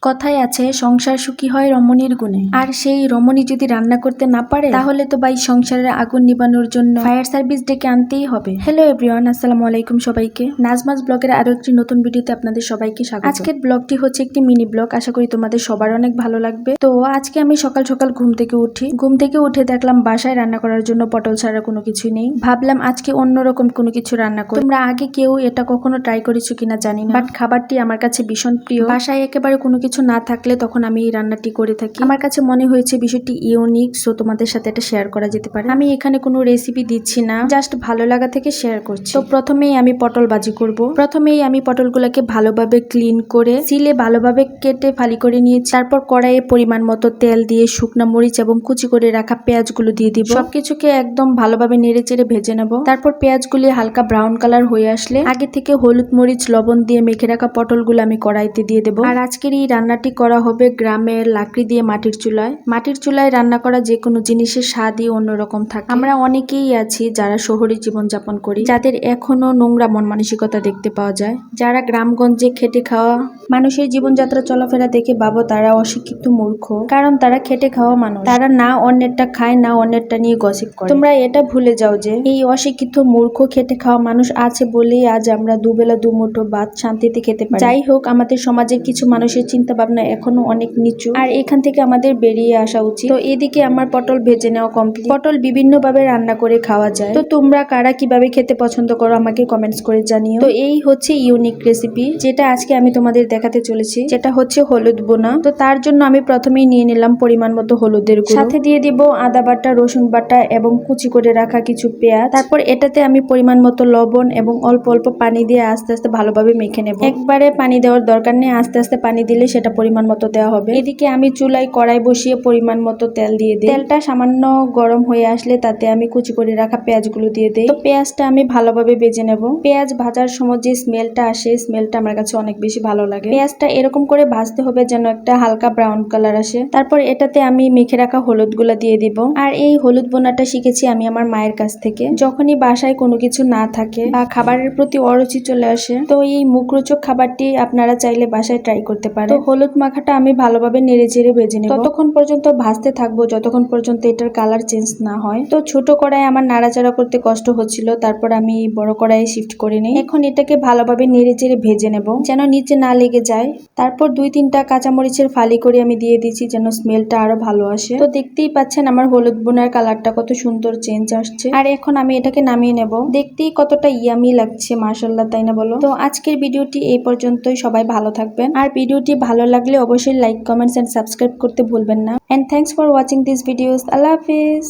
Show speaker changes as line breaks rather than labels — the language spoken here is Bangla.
কথায় আছে সংসার সুখী হয় রমণীর গুণে। আর সেই রমণী যদি রান্না করতে না পারে তাহলে তো ভাই সংসারের আগুন নিবানোর জন্য ফায়ার সার্ভিস ডেকে আনতেই হবে। হ্যালো এভরিওয়ান, আসসালামু আলাইকুম সবাইকে। নাজমাজ ব্লগের আরো একটি নতুন ভিডিওতে আপনাদের সবাইকে স্বাগত। আজকের ব্লগটি হচ্ছে একটি মিনি ব্লগ, আশা করি তোমাদের সবার অনেক ভালো লাগবে। তো আজকে আমি সকাল সকাল ঘুম থেকে উঠে দেখলাম বাসায় রান্না করার জন্য পটল ছাড়া কোনো কিছু নেই। ভাবলাম আজকে অন্যরকম কোনো কিছু রান্না করি। তোমরা আগে কেউ এটা কখনো ট্রাই করেছো কিনা জানি না, বাট খাবারটি আমার কাছে ভীষণ প্রিয়। বাসায় একেবারে কোনো কিছু না থাকলে তখন আমি এই রান্নাটি করে থাকি। আমার কাছে মনে হয়েছে বিষয়টি ইউনিক, সো তোমাদের সাথে এটা শেয়ার করা যেতে পারে। আমি এখানে কোনো রেসিপি দিচ্ছি না, জাস্ট ভালো লাগা থেকে শেয়ার করছি। তো প্রথমেই আমি পটল ভাজি করব। প্রথমেই আমি পটলগুলোকে ভালোভাবে ক্লিন করে সিলে ভালোভাবে কেটে ফালি করে নিয়েছি। তারপর কড়াইয়ে পরিমাণ মতো তেল দিয়ে শুকনা মরিচ এবং কুচি করে রাখা পেঁয়াজগুলো দিয়ে দিব। সবকিছুকে একদম ভালোভাবে নেড়ে চেড়ে ভেজে নেব। তারপর পেঁয়াজগুলি হালকা ব্রাউন কালার হয়ে আসলে আগে থেকে হলুদ মরিচ লবণ দিয়ে মেখে রাখা পটলগুলো আমি কড়াইতে দিয়ে দেবো। আর আজকের এই রান্নাটি করা হবে গ্রামের লাকড়ি দিয়ে মাটির চুলায়। মাটির চুলায় রান্না করা যে কোনো জিনিসের স্বাদই অন্যরকম থাকে। আমরা অনেকেই আছি যারা শহরে জীবনযাপন করি, যাদের এখনো নোংরা মন মানসিকতা দেখতে পাওয়া যায়। যারা গ্রামগঞ্জে খেটে খাওয়া মানুষের জীবনযাত্রা চলাফেরা দেখে ভাবো তারা অশিক্ষিত মূর্খ, কারণ তারা খেটে খাওয়া মানুষ। তারা না অন্যেরটা খায়, না অন্যেরটা নিয়ে গসিপ করে। তোমরা এটা ভুলে যাও যে এই অশিক্ষিত মূর্খ খেটে খাওয়া মানুষ আছে বলেই আজ আমরা দুবেলা দুমুঠো ভাত শান্তিতে খেতে পারি। যাই হোক, আমাদের সমাজের কিছু মানুষের চিন্তা ভাবনা এখনো অনেক নিচু, আর এখান থেকে আমাদের বেরিয়ে আসা উচিত। তো এদিকে আমার পটল ভেজে নেওয়া কমপ্লিট। পটল বিভিন্ন ভাবে রান্না করে খাওয়া যায়, তো তোমরা কারা কিভাবে খেতে পছন্দ করো আমাকে কমেন্টস করে জানিও। তো এই হচ্ছে ইউনিক রেসিপি যেটা আজকে আমি তোমাদের দেখাতে চলেছি, যেটা হচ্ছে হলুদ বোনা। তো তার জন্য আমি প্রথমেই নিয়ে নিলাম পরিমাণ মতো হলুদের গুঁড়ো, সাথে দিয়ে দিব আদা বাটা, রসুন বাটা এবং কুচি করে রাখা কিছু পেঁয়াজ। তারপর এটাতে আমি পরিমাণ মতো লবণ এবং অল্প অল্প পানি দিয়ে আস্তে আস্তে ভালোভাবে মেখে নেব। একবারে পানি দেওয়ার দরকার নেই, আস্তে আস্তে পানি দিলে সেটা পরিমাণ মতো দেওয়া হবে। এদিকে আমি চুলায় কড়াই বসিয়ে পরিমাণ মতো তেল দিয়ে দিই। তেলটা সামান্য গরম হয়ে আসলে তাতে আমি কুচি করে রাখা পেঁয়াজগুলো দিয়ে দিই। তো পেঁয়াজটা আমি ভালোভাবে ভেজে নেব। পেঁয়াজ ভাজার সময় যে স্মেলটা আসে, স্মেলটা আমার কাছে অনেক বেশি ভালো লাগে। পেঁয়াজটা এরকম করে ভাজতে হবে যেন একটা হালকা ব্রাউন কালার আসে। তারপর এটাতে আমি মেখে রাখা হলুদ গুলা দিয়ে দিব। আর এই হলুদ বোনাটা শিখেছি আমি আমার মায়ের কাছ থেকে। যখনই বাসায় কোনো কিছু না থাকে বা খাবারের প্রতি অরুচি চলে আসে, তো এই মুখরোচক খাবারটি আপনারা চাইলে বাসায় ট্রাই করতে পারেন। তো হলুদ মাখাটা আমি ভালোভাবে নেড়ে চেড়ে ভেজে নেব। ততক্ষণ পর্যন্ত ভাজতে থাকবো যতক্ষণ পর্যন্ত এটার কালার চেঞ্জ না হয়। তো ছোট কড়াই আমার নাড়াচাড়া করতে কষ্ট হচ্ছিল, তারপর আমি বড় কড়াইয়ে শিফট করে নিই। এখন এটাকে ভালোভাবে নেড়ে চেড়ে ভেজে নেব যেন নিচে না লেগে যায়। তারপর 2-3টা কাঁচামরিচের ফালি করে আমি দিয়ে দিচ্ছি যেন স্মেলটা আরো ভালো আসে। তো দেখতেই পাচ্ছেন আমার হলুদ বোনার কালারটা কত সুন্দর চেঞ্জ আসছে। আর এখন আমি এটাকে নামিয়ে নেব। দেখতেই কতটা ইয়ামি লাগছে, মাশাআল্লাহ, তাই না বলো? তো আজকের ভিডিওটি এই পর্যন্তই। সবাই ভালো থাকবেন, আর ভিডিওটি ভালো লাগলে অবশ্যই লাইক, কমেন্টস এন্ড সাবস্ক্রাইব করতে ভুলবেন না। And thanks for watching this videos. আল্লাহ হাফেজ।